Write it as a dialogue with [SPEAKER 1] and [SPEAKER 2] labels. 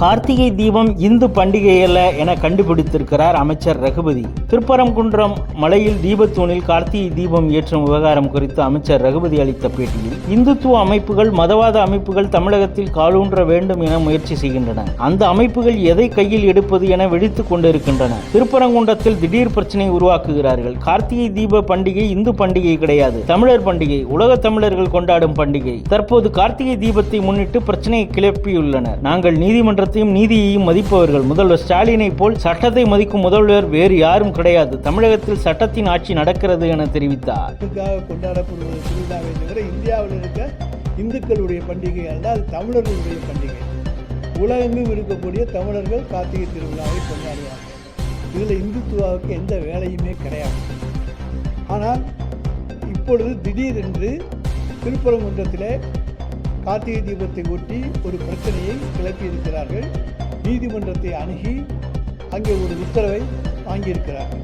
[SPEAKER 1] கார்த்திகை தீபம் இந்து பண்டிகை அல்ல என கண்டுபிடித்திருக்கிறார் அமைச்சர் ரகுபதி. திருப்பரங்குன்றம் மலையில் தீபத்தூணில் கார்த்திகை தீபம் ஏற்றும் விவகாரம் குறித்து அமைச்சர் ரகுபதி அளித்த பேட்டியில், இந்துத்துவ அமைப்புகள், மதவாத அமைப்புகள் தமிழகத்தில் காலூன்ற வேண்டும் என முயற்சி செய்கின்றன. அந்த அமைப்புகள் எதை கையில் எடுப்பது என விழித்துக் கொண்டிருக்கின்றன. திருப்பரங்குன்றத்தில் திடீர் பிரச்சனை உருவாக்குகிறார்கள். கார்த்திகை தீப பண்டிகை இந்து பண்டிகை கிடையாது, தமிழர் பண்டிகை, உலக தமிழர்கள் கொண்டாடும் பண்டிகை. தற்போது கார்த்திகை தீபத்தை முன்னிட்டு பிரச்சனையை கிளப்பியுள்ளனர். நாங்கள் நீதிமன்றத்தையும் நீதியையும் மதிப்பவர்கள். முதல்வர் ஸ்டாலினை போல் சட்டத்தை மதிக்கும் முதல்வர் வேறு யாரும் கிடையாது. தமிழகத்தில் சட்டத்தின் ஆட்சி நடக்கிறது என தெரிவித்தார்.
[SPEAKER 2] கொண்டாடப்படுவது திருவிழாவை தவிர இந்தியாவில் இருக்க இந்துக்களுடைய பண்டிகை அல்ல, அது தமிழர்களுடைய பண்டிகை. உலகெங்கும் இருக்கக்கூடிய தமிழர்கள் கார்த்திகை திருவிழாவை கொண்டாடுவார்கள். இதில் இந்துத்துவாவுக்கு எந்த வேலையுமே கிடையாது. ஆனால் இப்பொழுது திடீரென்று திருப்பரங்குன்றத்திலே கார்த்திகை தீபத்தை ஒட்டி ஒரு பிரச்சனையை கிளப்பியிருக்கிறார்கள். நீதிமன்றத்தை அணுகி அங்கே ஒரு உத்தரவை வாங்கியிருக்கிறார்கள்.